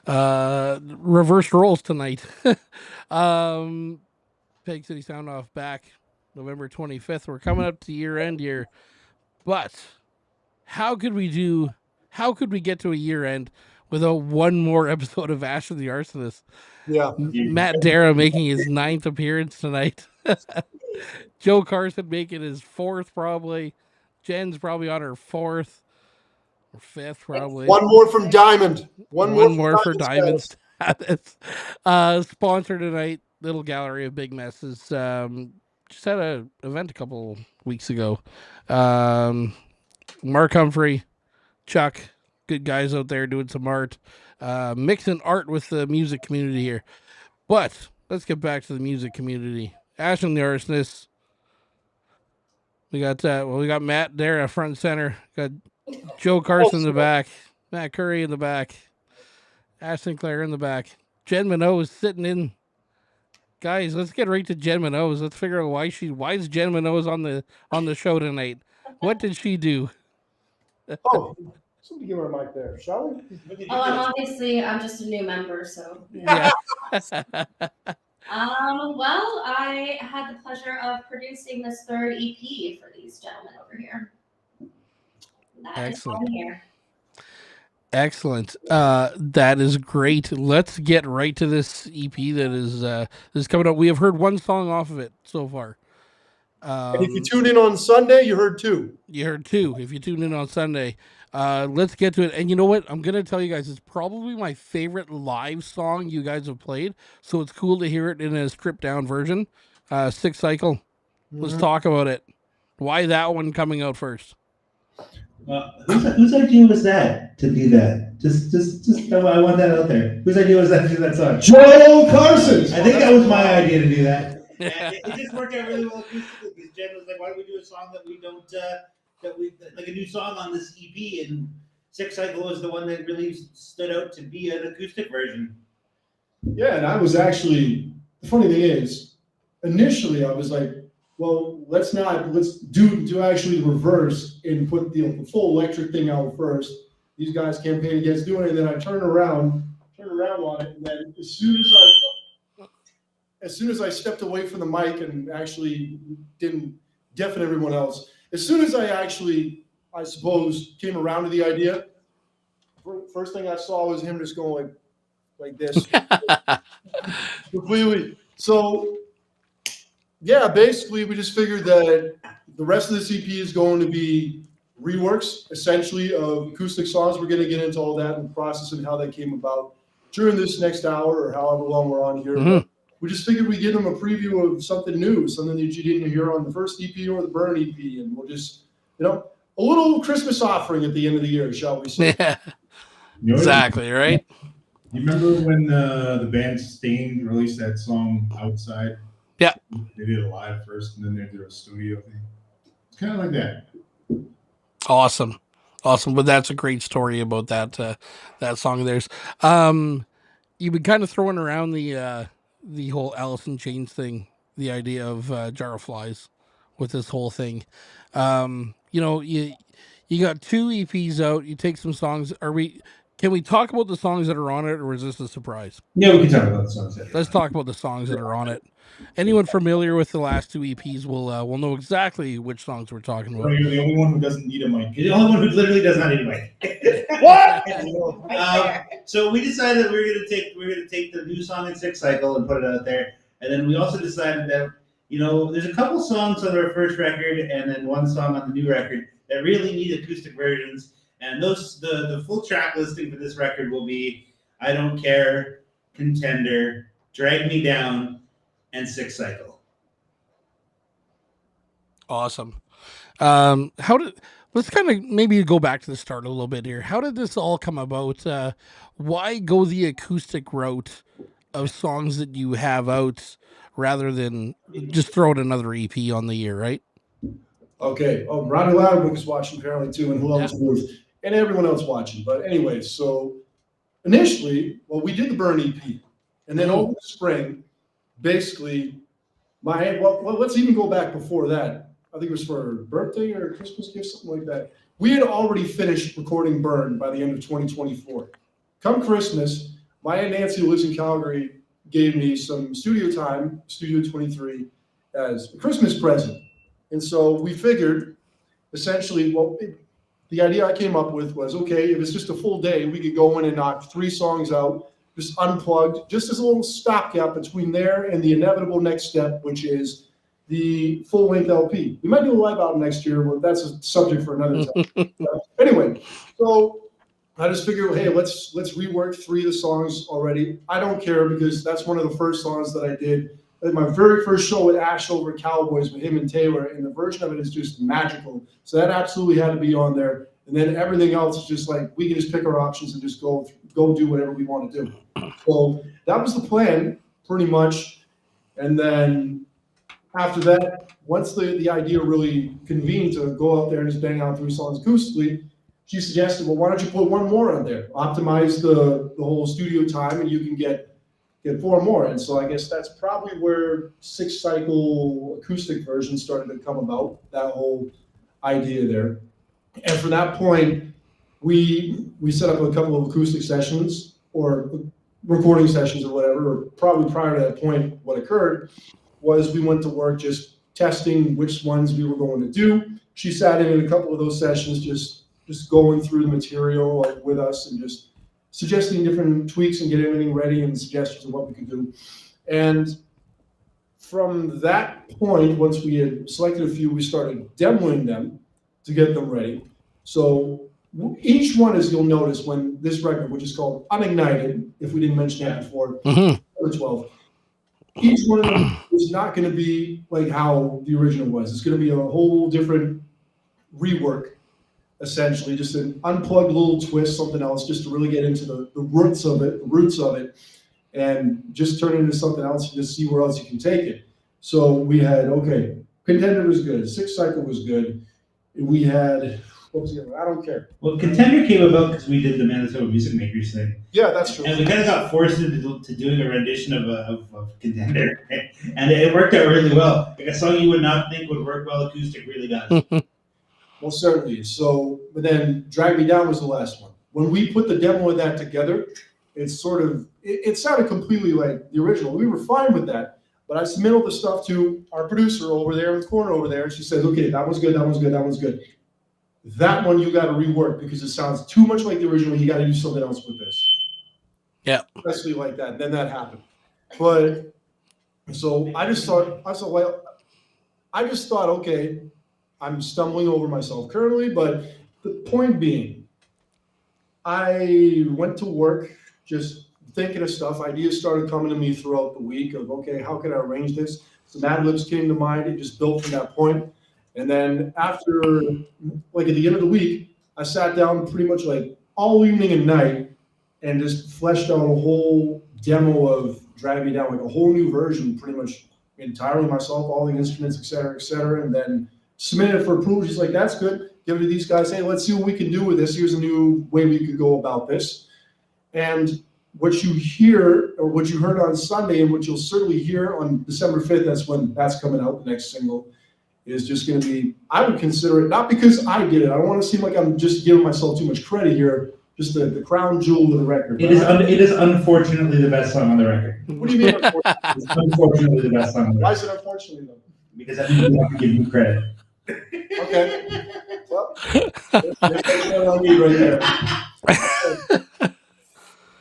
Reverse roles tonight. um, Pegcity Soundoff back November 25th. We're coming up to year end here, but how could we do? How could we get to a year end without one more episode of Ash of the Arsonists? Yeah. Matt Dara making his 9th appearance tonight. Joe Carson making his 4th probably. Jen's probably on her 4th or 5th probably. One more from Diamond. One more for Diamond status. Sponsor tonight, Little Gallery of Big Messes. Just had an event a couple weeks ago. Mark Humphrey, Chuck, good guys out there doing some art. Mixing art with the music community here. But let's get back to the music community. Ash and the Arsonists. We got we got Matt there at front and center. Got Joe Carson in the back. Matt Curry in the back. Ash Sinclair in the back. Jen Minot is sitting in. Guys, let's get right to Jen Minot. Let's figure out why is Jen Minot on the show tonight. What did she do? Oh, somebody give her a mic there, shall we? I'm just a new member, so yeah. Well, I had the pleasure of producing this 3rd EP for these gentlemen over here. Excellent. Excellent. That is great. Let's get right to this EP that is coming up. We have heard one song off of it so far. And if you tuned in on Sunday, you heard 2. You heard 2. If you tuned in on Sunday, let's get to it. And you know what? I'm gonna tell you guys, it's probably my favorite live song you guys have played. So it's cool to hear it in a stripped down version. Sixth Cycle. Mm-hmm. Let's talk about it. Why that one coming out first? Whose idea was that to do that? Just I want that out there. Whose idea was that to do that song? Joe Carson. I think that was my idea to do that. And it just worked out really well acoustically because Jen was like, "Why don't we do a song that we don't like a new song on this EP?" And Sixth Cycle was the one that really stood out to be an acoustic version. Yeah, and I was actually, the funny thing is, initially I was like, well, let's do actually the reverse and put the full electric thing out first. These guys campaign against doing it, and then I turn around on it, and then as soon as I stepped away from the mic and actually didn't deafen everyone else, as soon as I suppose, came around to the idea, first thing I saw was him just going like this. Completely. So, yeah, basically we just figured that the rest of the EP is going to be reworks, essentially, of acoustic songs. We're going to get into all that and the process and how that came about during this next hour or however long we're on here. Mm-hmm. We just figured we'd give them a preview of something new, something that you didn't hear on the first EP or the Burn EP, and we'll just, a little Christmas offering at the end of the year, shall we say? Yeah, exactly, right? You remember when the band Stained released that song Outside? Yeah. They did it live first, and then they did a studio thing. It's kind of like that. Awesome. But that's a great story about that song of theirs. You've been kind of throwing around the whole Alice in Chains thing, the idea of Jar of Flies with this whole thing. You got 2 EPs out. You take some songs. Can we talk about the songs that are on it, or is this a surprise? Yeah, we can talk about the songs. Let's talk about the songs that are on it. Anyone familiar with the last 2 EPs will know exactly which songs we're talking about. You're the only one who doesn't need a mic. You're the only one who literally does not need a mic. What? So we decided that we're gonna take the new song in Sixth Cycle and put it out there, and then we also decided that there's a couple songs on our first record and then one song on the new record that really need acoustic versions, and the full track listing for this record will be I Don't Care, Contender, Drag Me Down, and Sixth Cycle. Awesome. Let's kind of maybe go back to the start a little bit here. How did this all come about? Why go the acoustic route of songs that you have out rather than just throwing another EP on the year, right? Okay. Oh, Ronnie Loudwick's watching apparently too, and who else was, and everyone else watching. But anyway, so initially, we did the Burn EP, and then over the spring, basically, let's even go back before that. I think it was for a birthday or a Christmas gift, something like that. We had already finished recording Burn by the end of 2024. Come Christmas, my Aunt Nancy, who lives in Calgary, gave me some studio time, Studio 23, as a Christmas present. And so we figured, essentially, the idea I came up with was, okay, if it's just a full day, we could go in and knock 3 songs out, just unplugged, just as a little stopgap between there and the inevitable next step, which is the full-length LP. We might do a live album next year, but that's a subject for another time. Anyway, so I just figured, hey, let's rework 3 of the songs already. I don't care because that's one of the first songs that I did at my very first show at Ash Over Cowboys with him and Taylor, and the version of it is just magical. So that absolutely had to be on there. And then everything else is just like, we can just pick our options and just go do whatever we want to do. So that was the plan, pretty much. And then after that, once the idea really convened to go out there and just bang out 3 songs acoustically, she suggested, well, why don't you put 1 more on there? Optimize the whole studio time, and you can get 4 more. And so I guess that's probably where 6-cycle acoustic version started to come about, that whole idea there. And from that point, we set up a couple of acoustic sessions or recording sessions or whatever, or probably prior to that point, what occurred was we went to work just testing which ones we were going to do. She sat in a couple of those sessions, just going through the material like with us and just suggesting different tweaks and getting everything ready and suggestions of what we could do. And from that point, once we had selected a few, we started demoing them to get them ready. So each one, as you'll notice, when this record, which is called Unignited, if we didn't mention that before, 12, each one of them is not going to be like how the original was. It's going to be a whole different rework, essentially, just an unplugged little twist, something else, just to really get into the roots of it, and just turn it into something else and just see where else you can take it. So we had, okay, Contender was good, 6-cycle was good. We had, what was the other? I don't care. Well, Contender came about because we did the Manitoba Music Makers thing. Yeah, that's true. And we kind of got forced into doing a rendition of Contender. And it worked out really well. Like a song you would not think would work well acoustic really does. Well, certainly. So, but then Drag Me Down was the last one. When we put the demo of that together, it's sort of, it sounded completely like the original. We were fine with that. But I submitted the stuff to our producer over there in the corner over there, and she says, okay, that one's good, that one's good, that one's good. That one you got to rework because it sounds too much like the original. You got to do something else with this. Yeah. Especially like that. And then that happened. But so I just thought, okay, I'm stumbling over myself currently, but the point being, I went to work just thinking of stuff. Ideas started coming to me throughout the week of, okay, how can I arrange this? Some ad libs came to mind. It just built from that point. And then after, like at the end of the week, I sat down pretty much like all evening and night and just fleshed out a whole demo of Drag Me Down, like a whole new version, pretty much entirely myself, all the instruments, et cetera, and then submitted it for approval. She's like, that's good. Give it to these guys. Hey, let's see what we can do with this. Here's a new way we could go about this. And what you hear, or what you heard on Sunday, and what you'll certainly hear on December 5th, that's when that's coming out, the next single, is just going to be, I would consider it, not because I did it. I don't want to seem like I'm just giving myself too much credit here, just the crown jewel of the record. It is unfortunately the best song on the record. What do you mean, unfortunately? It's unfortunately the best song on the Why record. is it unfortunately, though? Because I think we have to give you credit. Okay. Well, there's on me right there.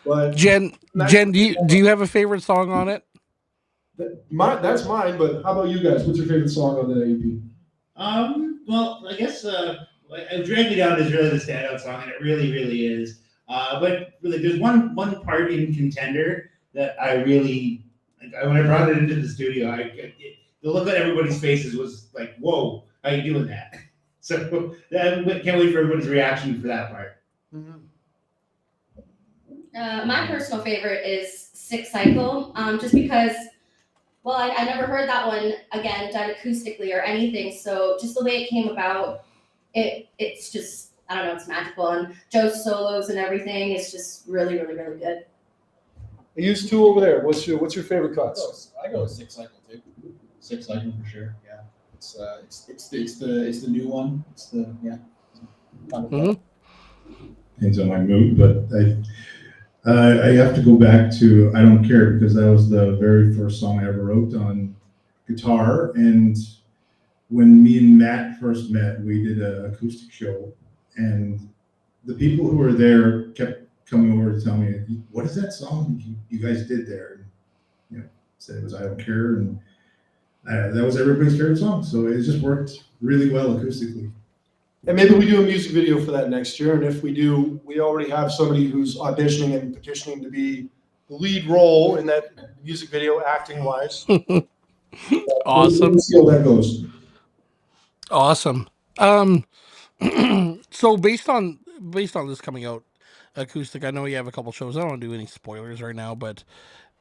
But Jen, do you have a favorite song on it? that's mine, but how about you guys? What's your favorite song on the EP? Well, I guess Drag Me Down is really the standout song, and it really, really is. But really, there's one part in Contender that I really, when I brought it into the studio, the look on everybody's faces was like, whoa, how you doing that? So can't wait for everybody's reaction for that part. Mm-hmm. My personal favorite is 6-cycle, just because, well, I never heard that one again done acoustically or anything. So just the way it came about, it's just, I don't know, it's magical. And Joe's solos and everything is just really, really, really good. I used 2 over there. What's your favorite cuts? I go with 6-cycle too. 6-cycle for sure. Yeah, it's the new one. It's the Mm-hmm. Depends on my mood, but I have to go back to I Don't Care because that was the very first song I ever wrote on guitar. And when me and Matt first met, we did an acoustic show. And the people who were there kept coming over to tell me, what is that song you guys did there? And, you know, said it was I Don't Care. And that was everybody's favorite song. So it just worked really well acoustically. And maybe we do a music video for that next year. And if we do, we already have somebody who's auditioning and petitioning to be the lead role in that music video, acting wise. Awesome. We'll see how that goes. Awesome. So based on this coming out acoustic, I know you have a couple shows. I don't want to do any spoilers right now, but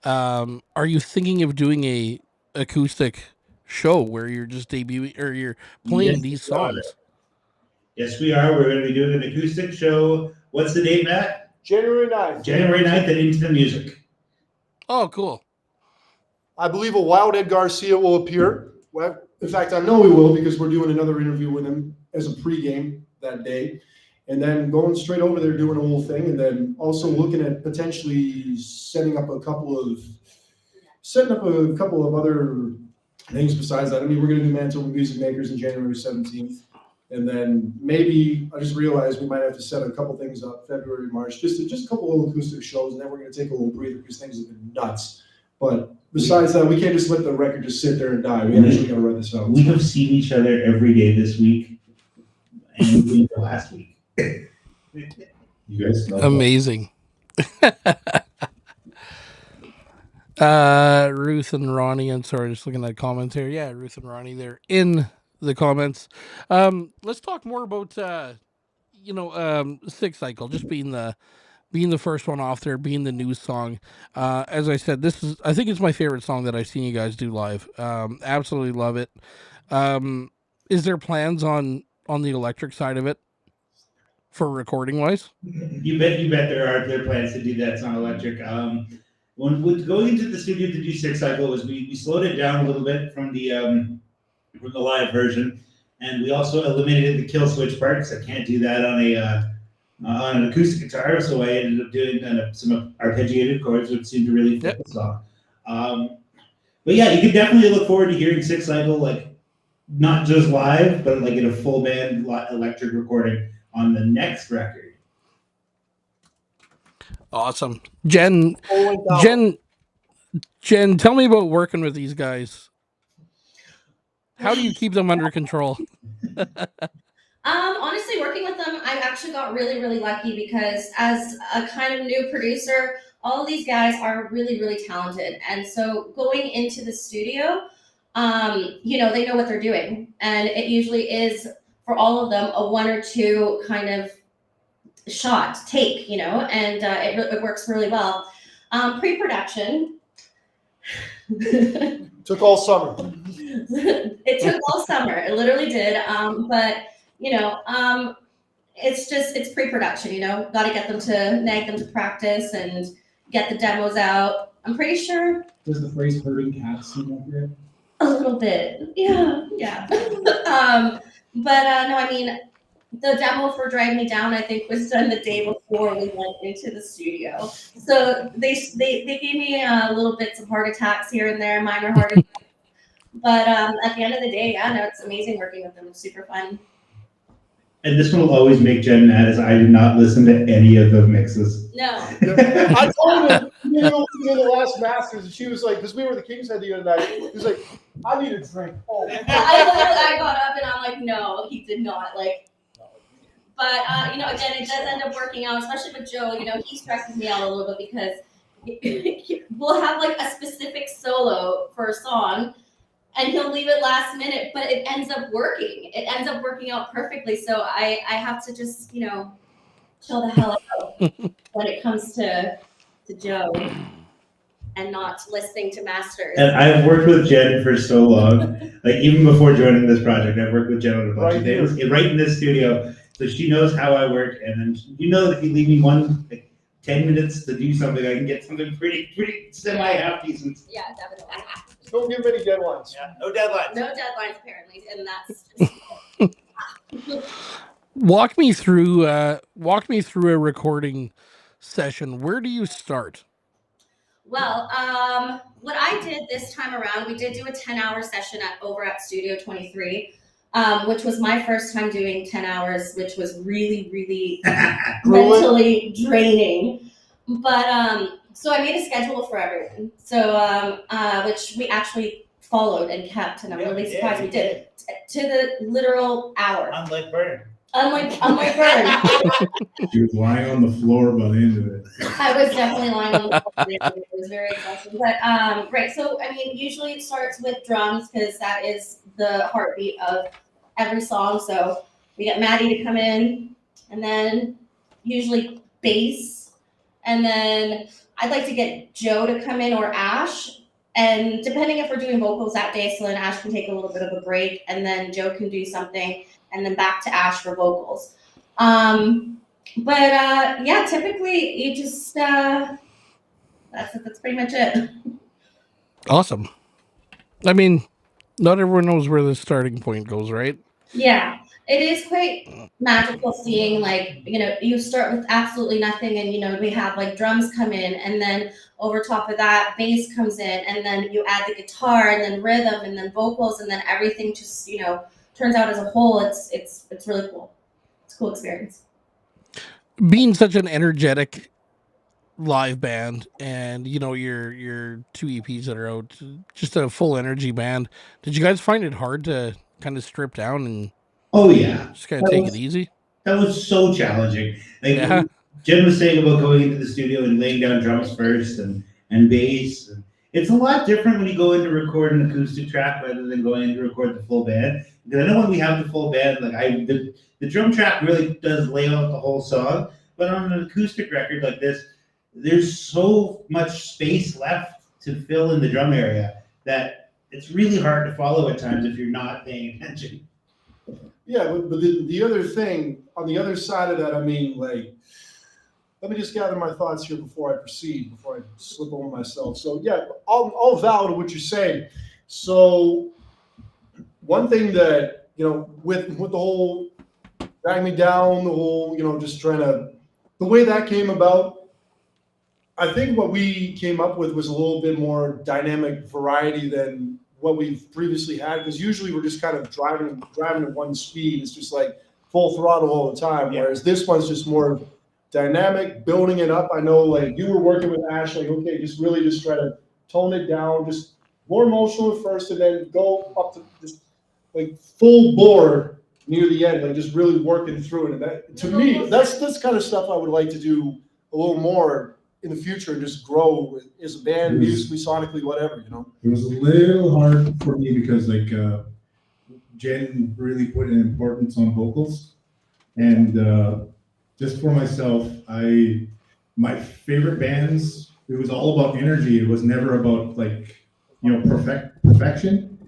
are you thinking of doing a acoustic show where you're just debuting or you're playing these songs? Yes, we are. We're going to be doing an acoustic show. What's the date, Matt? January 9th. January 9th and Into the Music. Oh, cool. I believe a Wild Ed Garcia will appear. Well, in fact, I know he will because we're doing another interview with him as a pregame that day. And then going straight over there doing a whole thing. And then also looking at potentially setting up a couple of other things besides that. I mean, we're going to do Manitoba Music Makers on January 17th. And then maybe I just realized we might have to set a couple things up February, March, just a couple little acoustic shows, and then we're going to take a little breather because things have been nuts. But besides that, we can't just let the record just sit there and die. We actually got to run this out. We have seen each other every day this week, and we were last week. You guys know Amazing. Ruth and Ronnie, and sorry, just looking at comments here. Yeah, Ruth and Ronnie, they're in the comments. Let's talk more about Six Cycle, just being the first one off there, being the new song. As I said, I think it's my favorite song that I've seen you guys do live. Absolutely love it. Is there plans on the electric side of it for recording wise? You bet there are plans to do that song electric. When going into the studio to do Six Cycle was we slowed it down a little bit from the live version, and we also eliminated the kill switch part because I can't do that on an acoustic guitar. So I ended up doing some arpeggiated chords, which seemed to really fit the song. But yeah, you can definitely look forward to hearing Six Cycle like not just live, but like in a full band electric recording on the next record. Awesome. Jen, tell me about working with these guys. How do you keep them under control? Honestly, working with them, I actually got really, really lucky because as a kind of new producer, all of these guys are really, really talented. And so going into the studio, they know what they're doing. And it usually is, for all of them, a one or two kind of take, and it works really well. Pre-production. Took all summer. It took all summer. It literally did. But it's pre-production, got to get them to nag them to practice and get the demos out. I'm pretty sure. Does the phrase herding cats seem accurate? A little bit. Yeah. No, I mean, the demo for Drag Me Down, I think, was done the day before we went into the studio. So they gave me little bits of heart attacks here and there, minor heart attacks. But at the end of the day, it's amazing working with them. It's super fun. And this one will always make Jen mad, as I did not listen to any of the mixes. No. I told him in the last Masters, and she was like, because we were the Kings head the other night. He was like, I need a drink. Oh. I got up and I'm like, no, he did not. But again, it does end up working out, especially with Joe. He stresses me out a little bit because we'll have like a specific solo for a song, and he'll leave it last minute, but it ends up working. It ends up working out perfectly. So I have to just chill the hell out when it comes to Joe and not listening to Masters. And I've worked with Jen for so long, like even before joining this project, I've worked with Jen on a bunch of things right in this studio. So she knows how I work, and then if you leave me 10 minutes to do something, I can get something pretty semi-half decent. Yeah, definitely. Don't give any deadlines. Yeah, no deadlines. No deadlines, apparently, and that's just... Walk me through a recording session, where do you start? Well, what I did this time around, we did do a 10-hour session over at Studio 23, which was my first time doing 10 hours, which was really, really mentally draining. But so I made a schedule for everyone, so which we actually followed and kept, and I'm really surprised we did to the literal hour. Unlike Burn. Unlike Burn. She was lying on the floor by the end of it. I was definitely lying on the floor. It was very exhausting. But right, so I mean, usually it starts with drums because that is the heartbeat of every song. So we get Maddie to come in, and then usually bass, and then I'd like to get Joe to come in or Ash. And depending if we're doing vocals that day, so then Ash can take a little bit of a break, and then Joe can do something, and then back to Ash for vocals. But yeah, typically you just that's pretty much it. Awesome. I mean, not everyone knows where the starting point goes, right? Yeah, it is quite magical seeing, like, you know, you start with absolutely nothing, and you know, we have like drums come in, and then over top of that bass comes in, and then you add the guitar, and then rhythm, and then vocals, and then everything just, you know, turns out as a whole. It's really cool. It's a cool experience. Being such an energetic live band, and you know your two EPs that are out, just a full energy band. Did you guys find it hard to kind of strip down and Oh yeah, just kind of take it easy? that was so challenging. Like Yeah. Jen was saying about going into the studio and laying down drums first and bass. It's a lot different when you go in to record an acoustic track rather than going in to record the full band. Because I know when we have the full band, like the drum track really does lay out the whole song. But on an acoustic record like this, there's so much space left to fill in the drum area that it's really hard to follow at times if you're not paying attention. Yeah, but the other thing, on the other side of that, I mean, like, let me just gather my thoughts here before I proceed, before I slip over myself. So yeah, all valid what you're saying. So one thing that, you know, with the whole drag me down, the whole, you know, just trying to, the way that came about, I think what we came up with was a little bit more dynamic variety than what we've previously had, because usually we're just kind of driving at one speed. It's just like full throttle all the time. Yeah. Whereas this one's just more dynamic, building it up. I know, like, you were working with Ash, like, okay, just try to tone it down, just more emotional at first, and then go up to just like full bore near the end, like just really working through it. And that, to me, that's kind of stuff I would like to do a little more in the future, and just grow as a band, musically, sonically, whatever, you know. It was a little hard for me because like Jen really put an importance on vocals, and just for myself, my favorite bands, it was all about energy. It was never about, like, you know, perfection.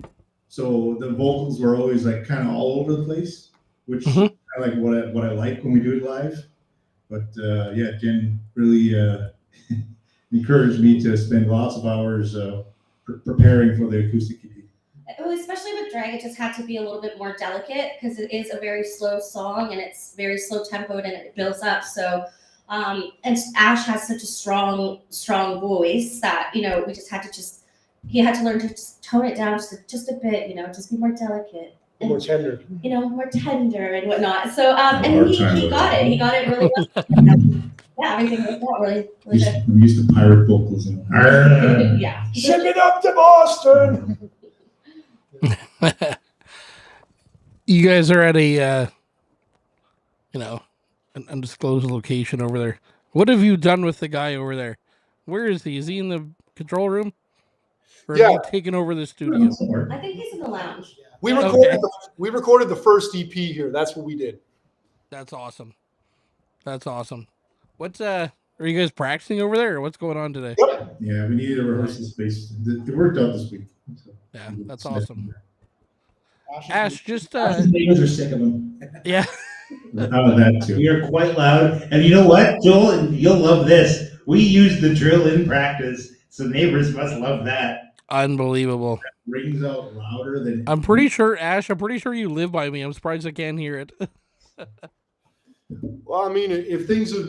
So the vocals were always like kind of all over the place, which I like what I like when we do it live. But yeah, Jen really encouraged me to spend lots of hours preparing for the acoustic EP. Well, especially with drag, it just had to be a little bit more delicate because it is a very slow song, and it's very slow tempoed, and it builds up. So, and Ash has such a strong voice that, you know, we just had to he had to learn to just tone it down just a bit, you know, just be more delicate. And, More tender. you know, more tender and whatnot. So, and he got it. He got it really well. Yeah, everything worked out really good. I'm used to pirate vocals. Yeah. Ship it up to Boston. You guys are at a you know, an undisclosed location over there. What have you done with the guy over there? Where is he? Is he in the control room? Or have you taken over the studio? I think he's in the lounge. We recorded the first EP here. That's what we did. That's awesome. That's awesome. What's are you guys practicing over there, or what's going on today? Yeah, we needed a rehearsal space. It worked out this week. So. Yeah, that's awesome. Ash, just Neighbors are sick of them. yeah. How of that too. We are quite loud, and you know what, Joel, and you'll love this. We use the drill in practice, so neighbors must love that. Unbelievable. Rings out louder than. I'm pretty sure, Ash, you live by me. I'm surprised I can't hear it. Well, I mean, if things have,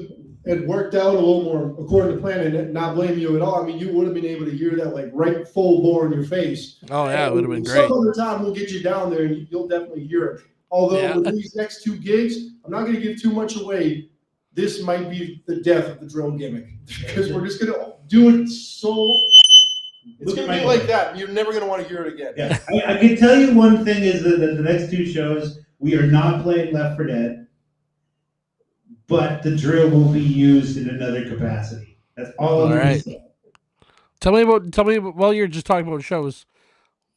had worked out a little more according to plan and not blame you at all, I mean, you would have been able to hear that like right full bore in your face. Oh yeah, it would have been Some great. other time we'll get you down there and you'll definitely hear it. Although Yeah. with these next 2 gigs, I'm not going to give too much away. This might be the death of the drill gimmick because we're just going to do it so. It's going to be like that. You're never going to want to hear it again. Yeah, I can tell you one thing is that the next 2 shows we are not playing Left 4 Dead, but the drill will be used in another capacity. That's all I'm All going right. to say. Tell me about while you're just talking about shows.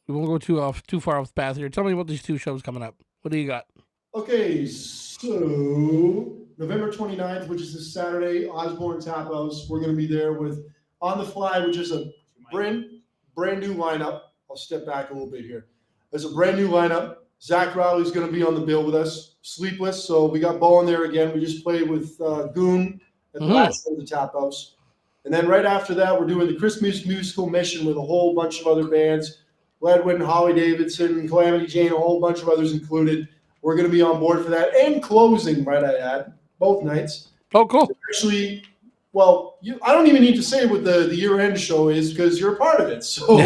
We won't go too far off the path here. Tell me about these 2 shows coming up. What do you got? Okay, so November 29th, which is this Saturday, Osborne Tap House. We're going to be there with On the Fly, which is a brand new lineup. I'll step back a little bit here. There's a brand new lineup. Zach Rowley's going to be on the bill with us. Sleepless, so we got Bo in there again. We just played with Goon at the last show of the Tap House. And then right after that, we're doing the Christmas Musical Mission with a whole bunch of other bands. Ledwin, Holly Davidson, Calamity Jane, a whole bunch of others included. We're going to be on board for that. And closing, might I add, both nights. Oh, cool. Actually, well, I don't even need to say what the year-end show is because you're a part of it. So,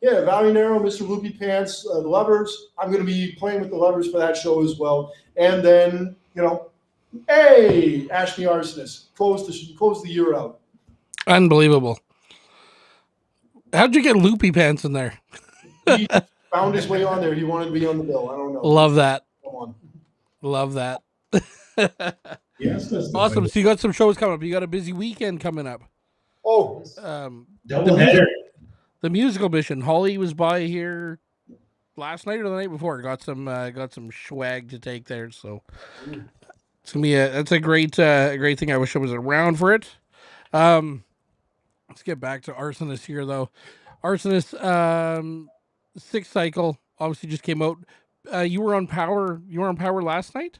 yeah, Valley Narrow, Mr. Loopy Pants, the Lovers. I'm going to be playing with the Lovers for that show as well. And then, hey, Ashley Arsonists, close the year out. Unbelievable. How'd you get Loopy Pants in there? He found his way on there. He wanted to be on the bill. I don't know. Love that. Come on. Love that. Yes, that's Awesome. So you got some shows coming up. You got a busy weekend coming up. Oh, Double header. The musical mission. Holly was by here last night or the night before. Got some swag to take there. So it's gonna be that's a great thing. I wish I was around for it. Let's get back to Arsonists here though. Arsonists 6th cycle obviously just came out. You were on Power. You were on Power last night,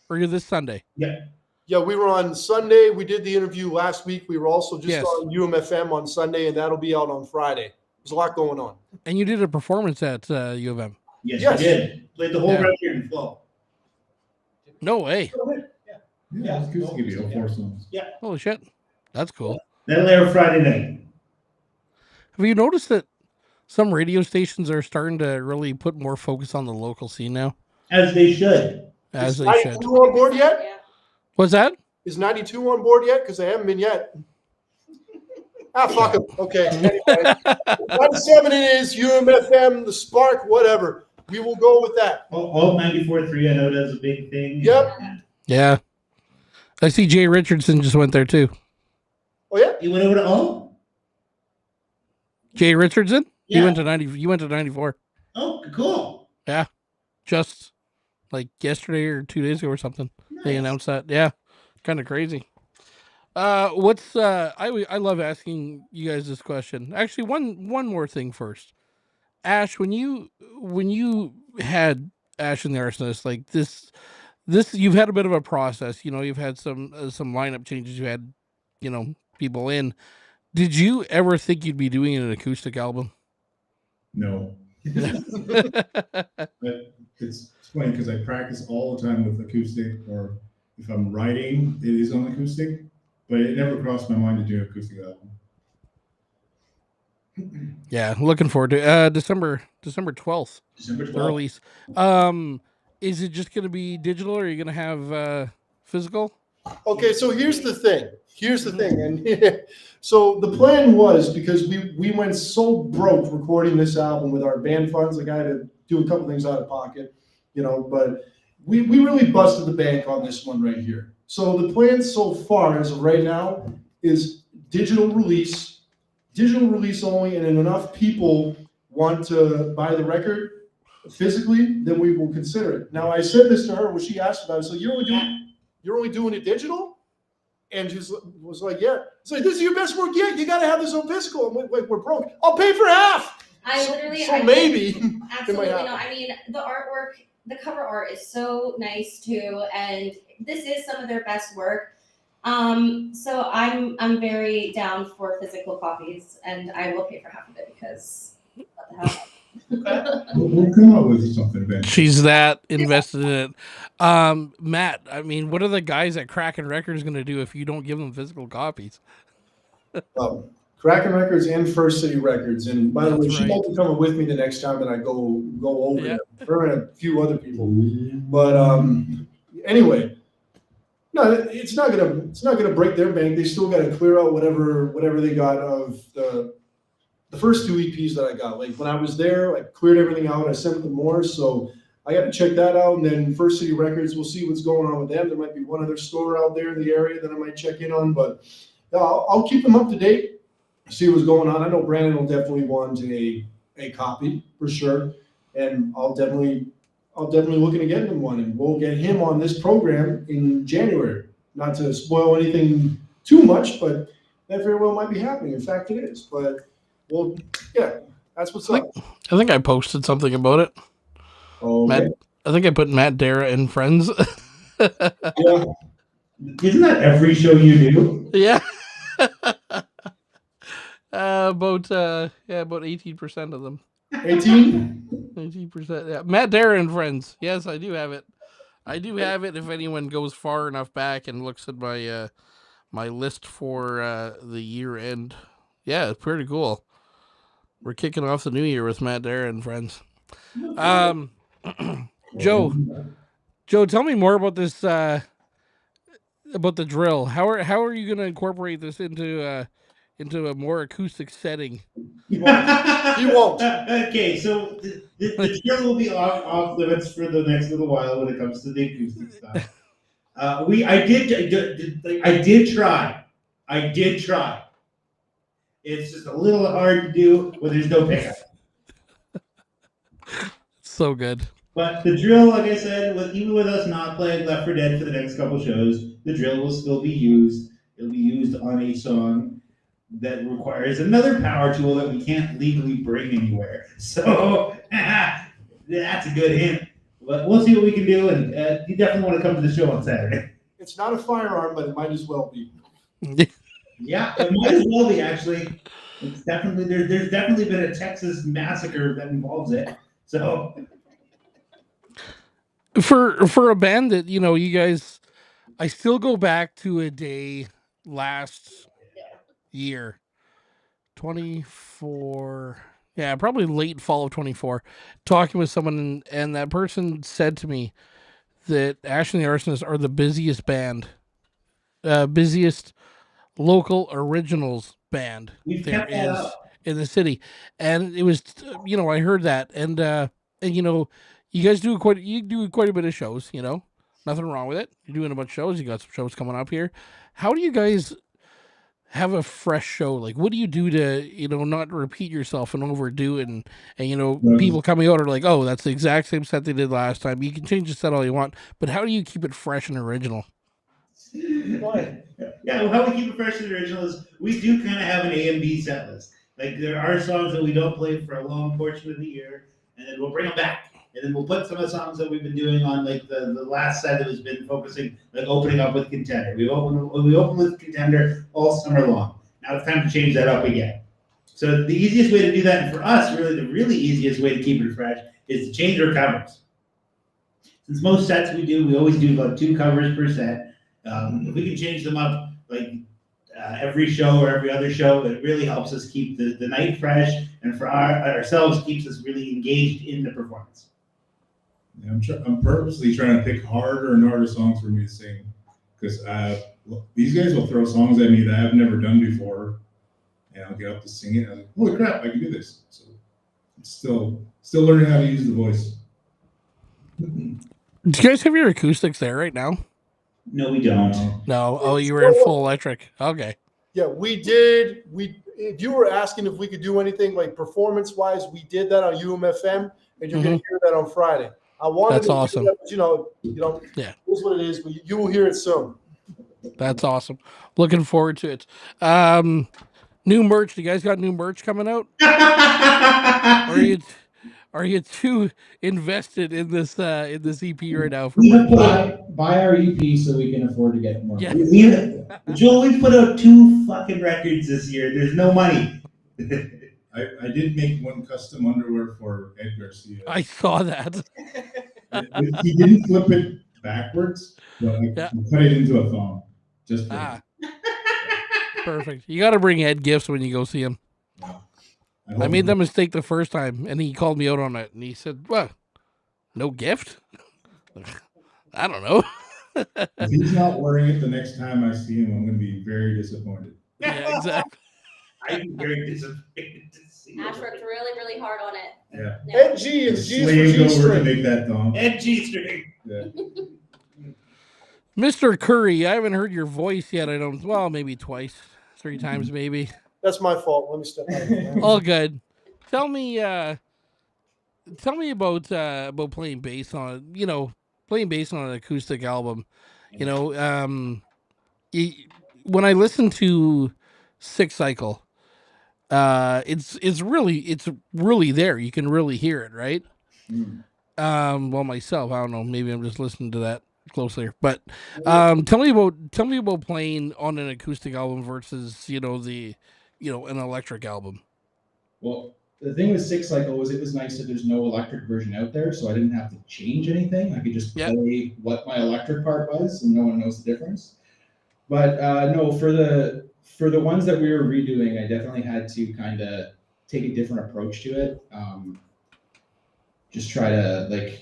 or you're this Sunday? Yeah, we were on Sunday. We did the interview last week. We were also just Yes. on UMFM on Sunday, and that'll be out on Friday. There's a lot going on. And you did a performance at U of M. Yes, we did. Played the whole record in full. No way. Yeah, it's good to give you 4 songs. Yeah. Holy shit. That's cool. That'll air Friday night. Have you noticed that some radio stations are starting to really put more focus on the local scene now? As they should. As Is they should. 92 on board yet? Yeah. What's that? Is 92 on board yet? Because they haven't been yet. Fuck them. Okay. Anyway, 97 it is, UMFM, the Spark, whatever. We will go with that. All 94.3, I know that's a big thing. Yep. Yeah. I see Jay Richardson just went there too. Oh, yeah? You went over to all? Jay Richardson? Yeah. You went to 94. Oh, cool. Yeah. Just like yesterday or 2 days ago or something. Nice. They announced that. Yeah. Kind of crazy. What's I love asking you guys this question. Actually, one more thing first. Ash, when you had Ash and the Arsonist, like this you've had a bit of a process. You've had some lineup changes. You had people in. Did you ever think you'd be doing an acoustic album? No. But it's funny because I practice all the time with acoustic, or if I'm writing, it is on acoustic, but it never crossed my mind to do an acoustic album. Yeah, looking forward to it. December 12th. December The 12th. release. Is it just going to be digital, or are you going to have physical? Okay, so here's the thing. And so the plan was, because we went so broke recording this album with our band funds, like I had to do a couple things out of pocket, but we really busted the bank on this one right here. So the plan so far, as of right now, is digital release only, and if enough people want to buy the record physically, then we will consider it. Now, I said this to her when she asked about it. So you're only doing it digital? And she was like, yeah. It's like, this is your best work yet. You got to have this on physical. I'm like, we're broke. I'll pay for half. Maybe. Absolutely no. I mean, the artwork, the cover art is so nice too, and this is some of their best work. So I'm very down for physical copies, and I will pay for half of it because We'll come up with something eventually. She's that invested in it. Matt, I mean, what are the guys at Kraken Records going to do if you don't give them physical copies? Kraken Records and First City Records. And by the way, That's she right. might be coming with me the next time that I go over Yeah. there. Her and a few other people. But anyway, no, it's not gonna break their bank. They still got to clear out whatever they got of the first two EPs that I got. Like when I was there, I cleared everything out. I sent them more, so I got to check that out. And then First City Records, we'll see what's going on with them. There might be one other store out there in the area that I might check in on, but I'll keep them up to date, see what's going on. I know Brandon will definitely want a copy for sure, and I'll definitely look into getting him one, and we'll get him on this program in January. Not to spoil anything too much, but that very well might be happening. In fact, it is. But well, yeah, that's what's up. I think I posted something about it. Oh, Matt, I think I put Matt Dara and friends. yeah. Isn't that every show you do? Yeah. About 18% of them. 18? 18%. Yeah. Matt Dara and friends. Yes, I do have it. I do have it if anyone goes far enough back and looks at my my list for the year end. Yeah, it's pretty cool. We're kicking off the new year with Matt Dara and friends. Joe, tell me more about this about the drill. How are you going to incorporate this into a more acoustic setting? He won't. Okay, so the drill will be off limits for the next little while when it comes to the acoustic stuff. I did try. It's just a little hard to do when there's no pickup. So good. But the drill, like I said, even with us not playing Left 4 Dead for the next couple shows, the drill will still be used. It'll be used on a song that requires another power tool that we can't legally bring anywhere. So that's a good hint. But we'll see what we can do, and you definitely want to come to the show on Saturday. It's not a firearm, but it might as well be. Yeah, it might as well be, actually. It's definitely there's definitely been a Texas massacre that involves it. So for a band that, you guys, I still go back to a day last year, 24, yeah, probably late fall of 24, talking with someone, and that person said to me that Ash and the Arsonists are the busiest band, busiest local originals band we've there kept that is up. in the city. And it was, I heard that, and you guys do quite a bit of shows, nothing wrong with it. You're doing a bunch of shows. You got some shows coming up here. How do you guys have a fresh show? Like, what do you do to, not repeat yourself and overdo it? And people coming out are like, oh, that's the exact same set they did last time. You can change the set all you want, but how do you keep it fresh and original? Yeah, how we keep it fresh and original is we do kind of have an A and B set list. Like, there are songs that we don't play for a long portion of the year, and then we'll bring them back. And then we'll put some of the songs that we've been doing on, like, the last set that has been focusing, like, opening up with Contender. We opened with Contender all summer long. Now it's time to change that up again. So the easiest way to do that, and for us, really, the really easiest way to keep it fresh is to change our covers. Since most sets we always do about 2 covers per set. If we can change them up, like, every show or every other show, it really helps us keep the night fresh, and for ourselves keeps us really engaged in the performance. Yeah, I'm purposely trying to pick harder and harder songs for me to sing, because these guys will throw songs at me that I've never done before, and I'll get up to sing it. I'm like, holy crap, I can do this! So I'm still learning how to use the voice. Do you guys have your acoustics there right now? No, we don't. No. Oh, you were in full electric. Okay. Yeah, we did. If you were asking if we could do anything like performance-wise, we did that on UMFM, and you're going to hear that on Friday. I wanted That's to awesome. do that, but, Yeah. Here's what it is, but you will hear it soon. That's awesome. Looking forward to it. New merch. You guys got new merch coming out? Are you too invested in this EP right now for merch? Buy our EP so we can afford to get more. Yeah. Joel, we put out 2 fucking records this year. There's no money. I did make one custom underwear for Ed Garcia. I saw that. He didn't flip it backwards, but I Yeah. cut it into a thong just for Ah, him. perfect. You got to bring Ed gifts when you go see him. I made that mistake the first time, and he called me out on it. And he said, "What? No gift? I don't know." If he's not wearing it the next time I see him, I'm going to be very disappointed. Yeah, exactly. I'd be very disappointed to see Ash worked really, really hard on it. Yeah. Yeah. And G and G's for Slaved over to G-string. make that thong. Ed G-string. Yeah. Mr. Curry, I haven't heard your voice yet. I don't. Well, maybe twice, 3 times, maybe. That's my fault. Let me step out. All good. Tell me about playing bass on playing bass on an acoustic album. When I listen to Six Cycle, it's really there. You can really hear it, right? Well, myself, I don't know. Maybe I'm just listening to that closer. But tell me about playing on an acoustic album versus an electric album. Well, the thing with Six Cycle was it was nice that there's no electric version out there, so I didn't have to change anything. I could just play what my electric part was, and no one knows the difference. But no, for the ones that we were redoing, I definitely had to kind of take a different approach to it. Just try to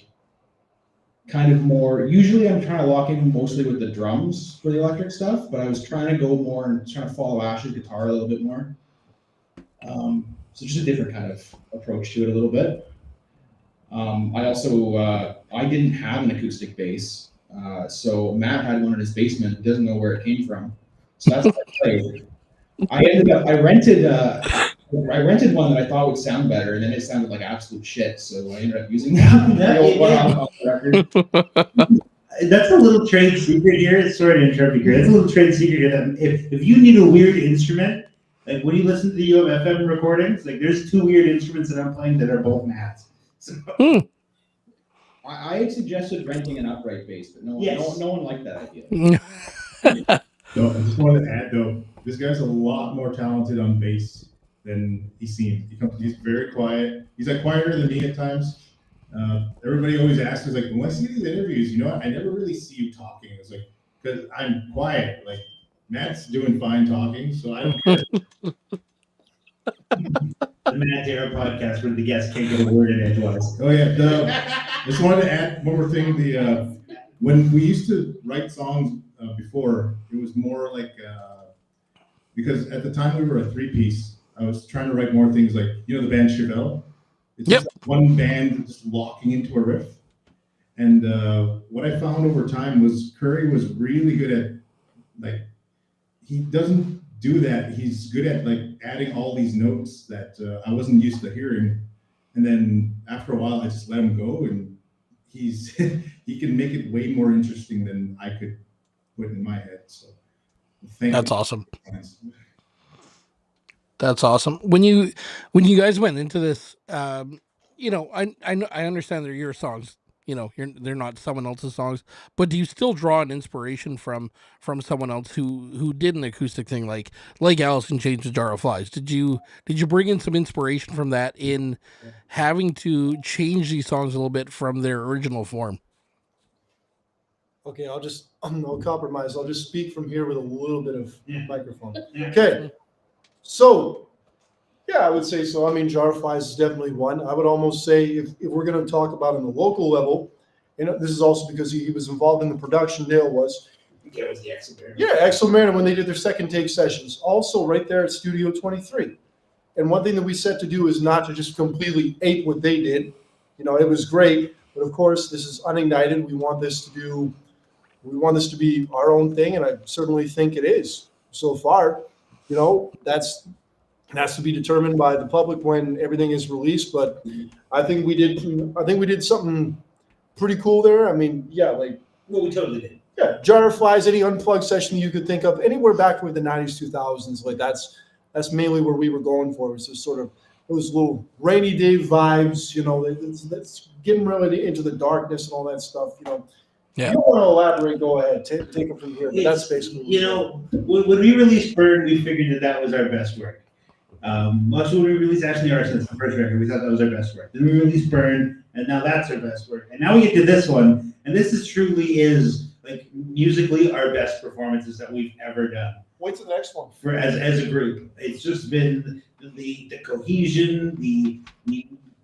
kind of more. Usually, I'm trying to lock in mostly with the drums for the electric stuff, but I was trying to go more and trying to follow Ash's guitar a little bit more. So just a different kind of approach to it a little bit. I also I didn't have an acoustic bass, so Matt had one in his basement. Doesn't know where it came from, so that's what I played. I rented one that I thought would sound better, and then it sounded like absolute shit. So I ended up using that. That's a little trade secret here. Sorry to interrupt you, Greg. That's a little trade secret here. That if you need a weird instrument, like when you listen to the UMFM recordings, like there's 2 weird instruments that I'm playing that are both Matt's. So. I had suggested renting an upright bass, but no one liked that idea. So I just wanted to add though, this guy's a lot more talented on bass than he seems. He's very quiet. He's quieter than me at times. Everybody always asks us when I see these interviews, I never really see you talking. It's because I'm quiet. Matt's doing fine talking, so I don't care. The Matt Dara podcast where the guests can't get a word in edgewise. Oh yeah. I just wanted to add one more thing. When we used to write songs before, it was more because at the time we were a 3-piece. I was trying to write more things the band Chevelle. It's just one band just locking into a riff. And what I found over time was Curry was really good at he doesn't do that. He's good at adding all these notes that I wasn't used to hearing. And then after a while, I just let him go, and he can make it way more interesting than I could put in my head. So that's awesome. That's awesome. When you guys went into this, I understand they're your songs. They're not someone else's songs, but do you still draw an inspiration from someone else who did an acoustic thing like Alice in Chains and Jar of Flies? Did you bring in some inspiration from that in having to change these songs a little bit from their original form? Okay, I'll compromise. I'll just speak from here with a little bit of microphone. Okay, so yeah, I would say so. I mean, Jar of Flies is definitely one. I would almost say if we're going to talk about on the local level, this is also because he was involved in the production. Dale was. Yeah, it was the Exomariner. Yeah, Exomariner when they did their second take sessions. Also, right there at Studio 23. And one thing that we set to do is not to just completely ape what they did. It was great, but of course, this is unignited. We want this to be our own thing, and I certainly think it is so far. That's has to be determined by the public when everything is released. But I think we did something pretty cool there. I mean, Well, we totally did. Yeah, Jar of Flies, any unplugged session you could think of, anywhere back with the 90s, 2000s, that's mainly where we were going for. It was just sort of those little rainy day vibes, that's getting really into the darkness and all that stuff, Yeah. If you want to elaborate, go ahead. Take it from here. But that's basically when we released Burn, we figured that was our best work. Much when we released Ashley Arsonists, the first record, we thought that was our best work. Then we released Burn, and now that's our best work. And now we get to this one, and this is truly is like musically our best performances that we've ever done. Wait till the next one. For as a group, it's just been the cohesion.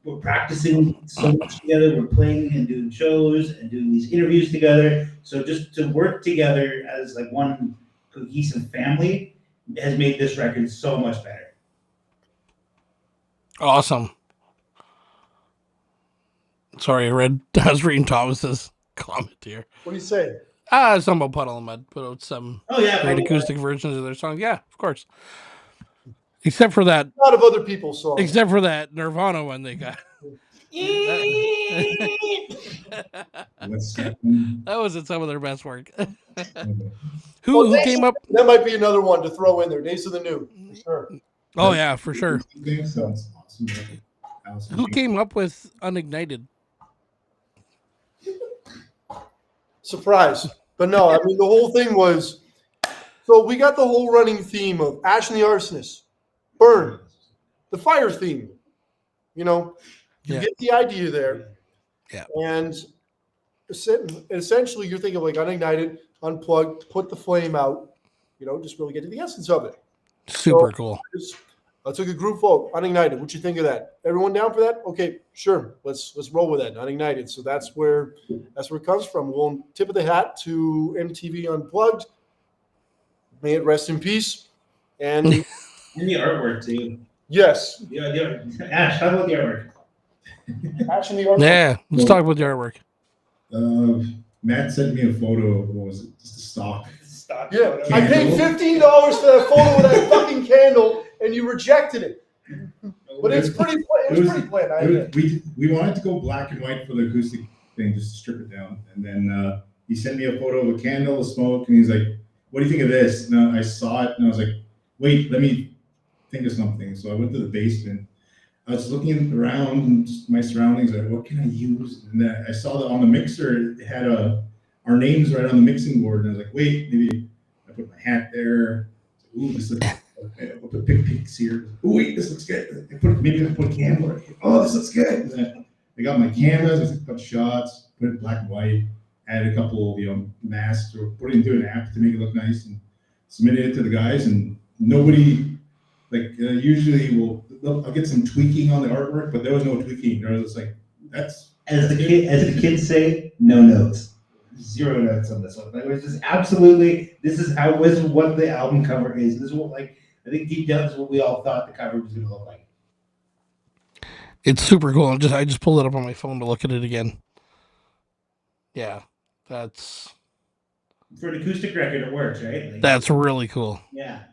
We're practicing so much together. We're playing and doing shows and doing these interviews together. So just to work together as like one cohesive family has made this record so much better. Awesome. Sorry, I was reading Thomas's comment here. What do you say? Some about Puddle and Mud put out some great Puddle acoustic versions of their songs. Yeah, of course. Except for that. A lot of other people's songs. Except for that Nirvana one they got. That wasn't some of their best work. Who came up? That might be another one to throw in there. Days of the New. For sure. Oh yeah, for sure. Sounds awesome. Who came up with Unignited? Surprise. But no, I mean, the whole thing was, so we got the whole running theme of Ash and the Arsonists, Burn, the fire theme. You know, you get the idea there. Yeah. And essentially you're thinking like Unignited, Unplugged, put the flame out, you know, just really get to the essence of it. Super cool. I took a group vote, Unignited. What you think of that? Everyone down for that? Okay, sure. Let's roll with that. Unignited. So that's where it comes from. We'll tip of the hat to MTV Unplugged. May it rest in peace. And the artwork too. Yes. Yeah. Ash, how about the artwork? Ash and the artwork. Yeah, let's talk about the artwork. Matt sent me a photo of, what was it? Just a stock. Yeah, I paid $15 for that photo with that fucking candle, and you rejected it. But it's pretty. It was pretty plain. We wanted to go black and white for the acoustic thing, just to strip it down. And then he sent me a photo of a candle, a smoke, and he's like, "What do you think of this?" And I saw it, and I was like, "Wait, let me think of something." So I went to the basement. I was looking around and my surroundings, like, what can I use? And then I saw that on the mixer, it had our names right on the mixing board. And I was like, wait, maybe I put my hat there. Ooh, this looks good. I'll put big pics here. Ooh, wait, this looks good. Maybe I put a camera. Oh, this looks good. And then I got my cameras, I took a couple shots, put it black and white, added a couple, masks, or put it into an app to make it look nice, and submitted it to the guys. And nobody, usually I'll get some tweaking on the artwork, but there was no tweaking. There was just like, that's as the kids say, no notes. 0 notes on this one. Like, it was just absolutely, this is what the album cover is. This is what, I think deep down is what we all thought the cover was going to look like. It's super cool. I just pulled it up on my phone to look at it again. Yeah, that's for an acoustic record. It works, right? That's really cool. Yeah.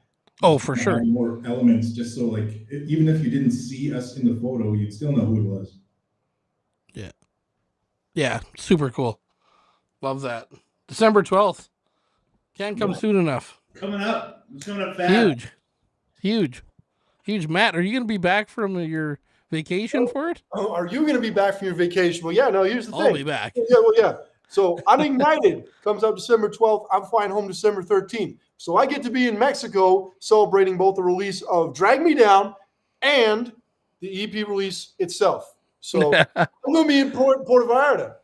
Oh, for sure. More elements, just so even if you didn't see us in the photo, you'd still know who it was. Yeah. Yeah, super cool. Love that. December 12th. Can't come soon enough. Coming up. It's coming up fast. Huge. Matt, are you going to be back from your vacation for it? Oh, are you going to be back from your vacation? Well, yeah, no, here's the thing. I'll be back. Yeah. So Unignited comes out December 12th. I'm flying home December 13th. So I get to be in Mexico celebrating both the release of Drag Me Down and the EP release itself. So I'm going to be in Puerto Vallarta.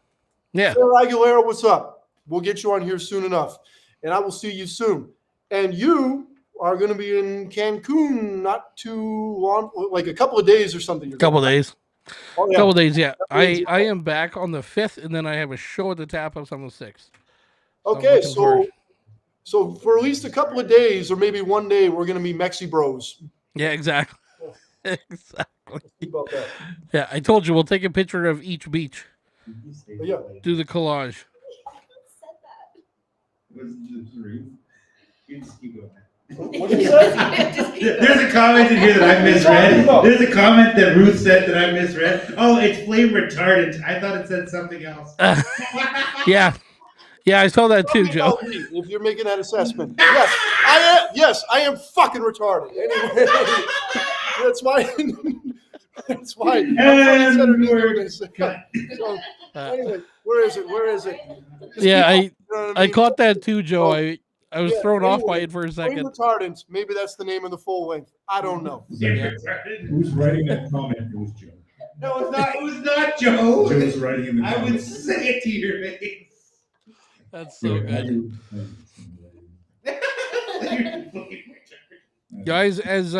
Yeah. Sarah Aguilera, what's up? We'll get you on here soon enough. And I will see you soon. And you are going to be in Cancun not too long, like a couple of days or something. Couple of days. Oh, yeah. Couple of days, yeah. I am back on the 5th, and then I have a show at the Tap House on the 6th. Okay, so for at least a couple of days, or maybe one day, we're going to be Mexi Bros. Yeah, exactly. Exactly. About that. Yeah, I told you, we'll take a picture of each beach. Yeah. Do the collage. What did you say? There's a comment in here that I misread. There's a comment that Ruth said that I misread. Oh, it's flame retardant. I thought it said something else. Yeah, I saw that too, Joe. If you're making that assessment, yes, I am. Yes, I am fucking retarded. Anyway, that's why. That's why. Yeah, I caught that too, Joe. I was Yeah, thrown off by anyway, it for a Brain second. retardant. Maybe that's the name of the full length. I don't know. Yeah. Who's writing that comment? It was Joe. No, it's not. It was not Joe. Joe's writing in the I would comments. say it to your face. That's so good. Oh Guys, as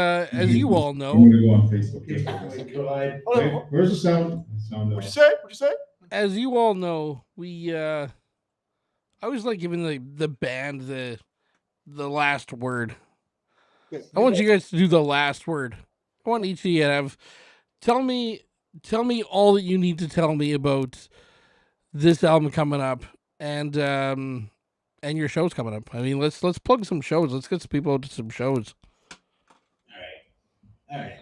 you all I'm know, gonna go on Facebook. just for my this. god. Hold on, Wait, where's the sound? Sound What'd off. you say? What'd you say? as you all know, we I always like giving the band the last word. Okay. I want you guys to do the last word. I want each of you to have tell me all that you need to tell me about this album coming up and your shows coming up. I mean, let's plug some shows. Let's get some people out to some shows. All right.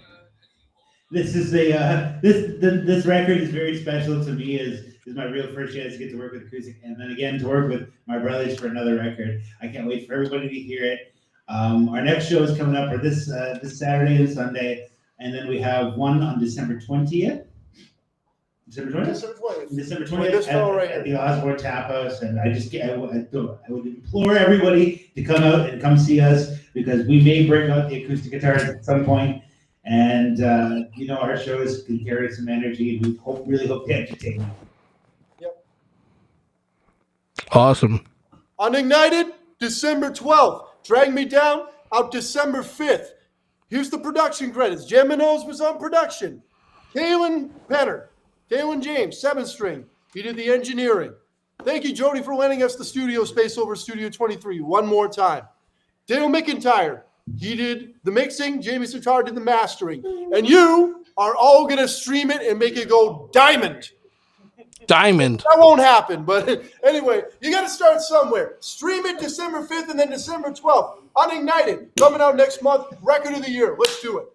This is this record is very special to me. Is my real first chance to get to work with acoustic, and then again to work with my brothers for another record. I can't wait for everybody to hear it. Our next show is coming up for this Saturday and Sunday, and then we have one on December 20th. December 20th. December 20th. December This 20th fellow right at here. the Osborne Tap House, and I would implore everybody to come out and come see us because we may break out the acoustic guitars at some point, and our shows can carry some energy, and we really hope to entertain you. Awesome. Unignited, December 12th. Drag Me Down, out December 5th. Here's the production credits. Jim Minoz was on production. Kalen James, 7th string. He did the engineering. Thank you, Jody, for lending us the studio space over Studio 23 one more time. Dale McIntyre, he did the mixing. Jamie Sitar did the mastering. And you are all going to stream it and make it go diamond. Diamond. That won't happen, but anyway, you got to start somewhere. Stream it December 5th and then December 12th. Unignited, coming out next month. Record of the year. Let's do it.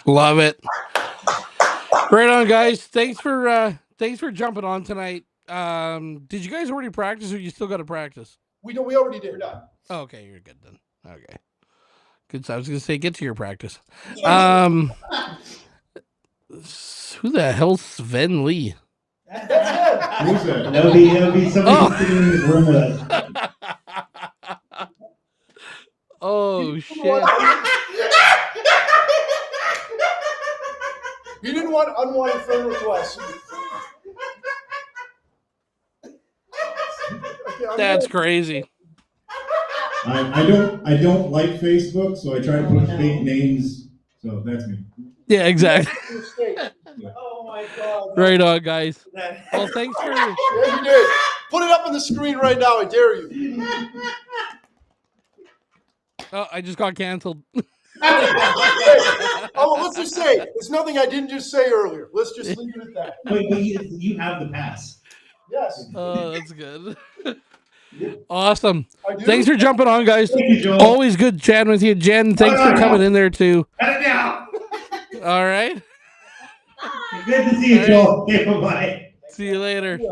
Love it. Right on, guys. Thanks for jumping on tonight. Did you guys already practice, or you still got to practice? We already did. We're done. Oh, okay, you're good then. Okay, good. So I was gonna say, get to your practice. Who the hell's Sven Lee? Who's that? That'll be somebody sitting in this room with us. Oh shit! You didn't want unwanted friend requests. Okay, That's crazy. I don't like Facebook, so I try to put fake names. So that's me. Yeah, exactly. Oh my God. Right on, guys. Well, thanks for. Yeah, you did. Put it up on the screen right now. I dare you. Oh, I just got canceled. Oh, let's just say it's nothing I didn't just say earlier. Let's just leave it at that. But you have the pass. Yes. Oh, that's good. Awesome. I do. Thanks for jumping on, guys. Thank you, Joel. Always good chatting with you, Jen. Thanks for coming in there too. Cut it down. All right. Good to see you, Joel. Okay, bye-bye. See you later. Yeah.